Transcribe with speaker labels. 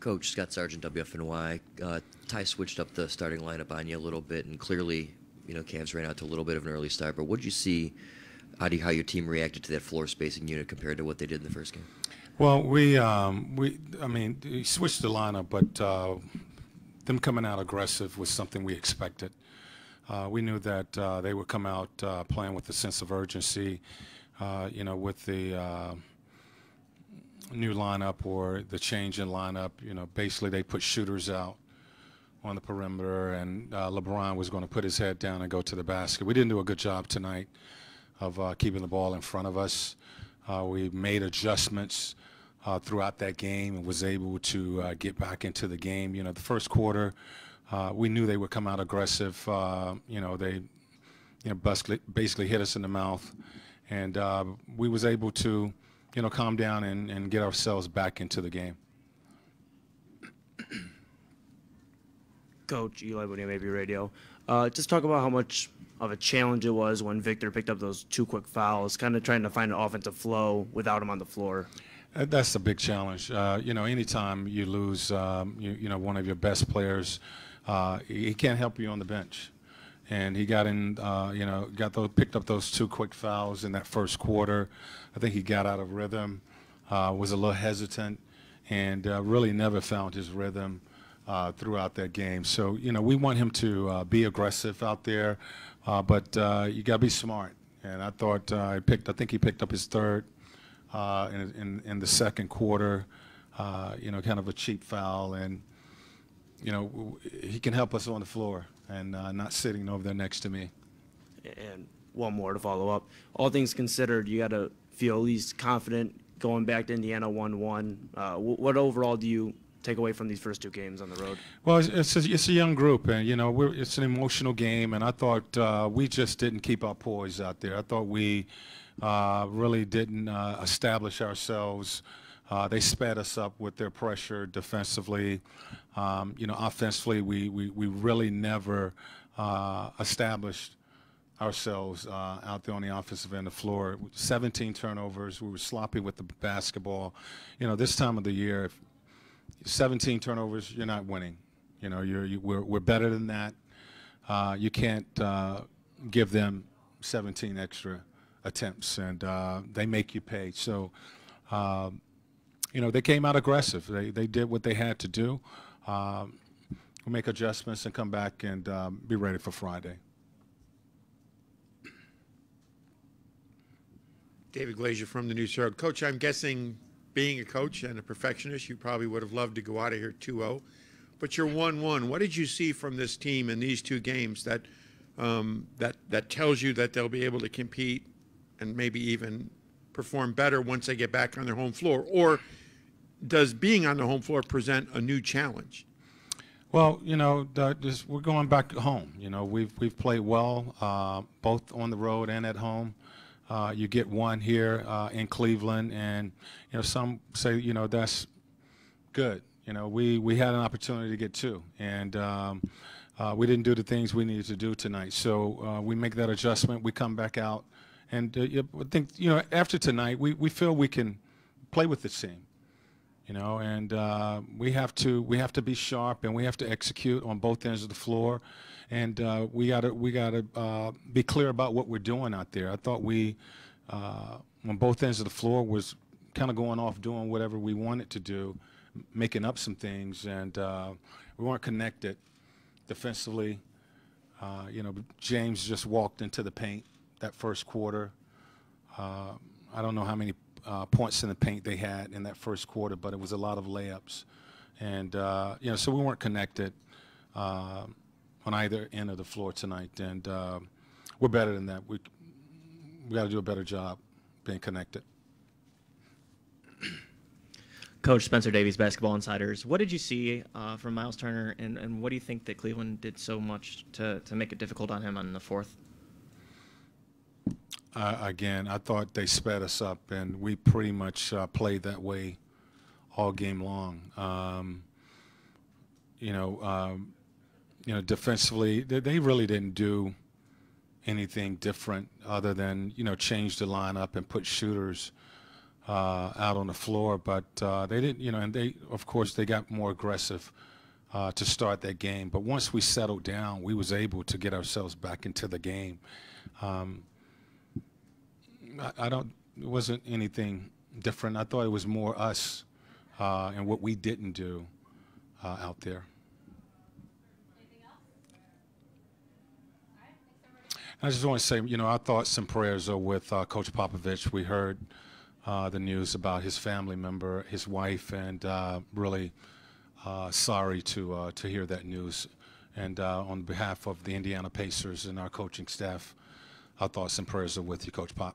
Speaker 1: Coach Scott Sargent, WFNY. Ty switched up the starting lineup on you a little bit, and clearly, Cavs ran out to a little bit of an early start. But what did you see? How your team reacted to that floor spacing unit compared to what they did in the first game?
Speaker 2: Well, we switched the lineup, but them coming out aggressive was something we expected. We knew that they would come out playing with a sense of urgency, with the new lineup or the change in lineup. Basically they put shooters out on the perimeter, and LeBron was going to put his head down and go to the basket. We didn't do a good job tonight of keeping the ball in front of us. We made adjustments throughout that game and was able to get back into the game. The first quarter, we knew they would come out aggressive. They basically hit us in the mouth, and we was able to calm down and get ourselves back into the game.
Speaker 3: Coach Eli Woody, maybe radio. Just talk about how much of a challenge it was when Victor picked up those 2 quick fouls, kind of trying to find an offensive flow without him on the floor.
Speaker 2: That's a big challenge. Anytime you lose, one of your best players, he can't help you on the bench. And he got in, picked up those 2 quick fouls in that first quarter. I think he got out of rhythm, was a little hesitant, and really never found his rhythm throughout that game. So, we want him to be aggressive out there, but you got to be smart. And I thought I think he picked up his third in the second quarter, kind of a cheap foul. And, he can help us on the floor and not sitting over there next to me.
Speaker 3: And one more to follow up. All things considered, you got to feel at least confident going back to Indiana 1-1. What overall do you take away from these first 2 games on the road?
Speaker 2: Well, it's a young group, and it's an emotional game, and I thought we just didn't keep our poise out there. I thought we really didn't establish ourselves. They sped us up with their pressure defensively. Offensively, we really never established ourselves out there on the offensive end of the floor. 17 turnovers. We were sloppy with the basketball. This time of the year, if 17 turnovers, you're not winning. We're better than that. You can't give them 17 extra attempts, and they make you pay. So, they came out aggressive. They did what they had to do. We'll make adjustments and come back and be ready for Friday.
Speaker 4: David Glazier from the News Herald. Coach, I'm guessing being a coach and a perfectionist, you probably would have loved to go out of here 2-0. But you're 1-1. What did you see from this team in these 2 games that tells you that they'll be able to compete and maybe even perform better once they get back on their home floor? Or does being on the home floor present a new challenge?
Speaker 2: Well, we're going back home. We've played well both on the road and at home. You get one here in Cleveland, and some say that's good. We had an opportunity to get 2, and we didn't do the things we needed to do tonight. So we make that adjustment. We come back out, and I think after tonight we feel we can play with this team. And we have to be sharp, and we have to execute on both ends of the floor. And we gotta be clear about what we're doing out there. I thought we, on both ends of the floor, was kind of going off doing whatever we wanted to do, making up some things, and we weren't connected defensively. James just walked into the paint that first quarter. I don't know how many points in the paint they had in that first quarter, but it was a lot of layups, and so we weren't connected on either end of the floor tonight, and we're better than that. We got to do a better job being connected.
Speaker 5: Coach Spencer Davies, Basketball Insiders. What did you see from Miles Turner, and what do you think that Cleveland did so much to make it difficult on him on the 4th?
Speaker 2: Again, I thought they sped us up, and we pretty much played that way all game long. Defensively, they really didn't do anything different other than change the lineup and put shooters out on the floor, but they didn't, and they, of course, they got more aggressive to start that game. But once we settled down, we was able to get ourselves back into the game. It wasn't anything different. I thought it was more us and what we didn't do out there. I just want to say, our thoughts and prayers are with Coach Popovich. We heard the news about his family member, his wife, and really sorry to hear that news. And on behalf of the Indiana Pacers and our coaching staff, our thoughts and prayers are with you, Coach Pop.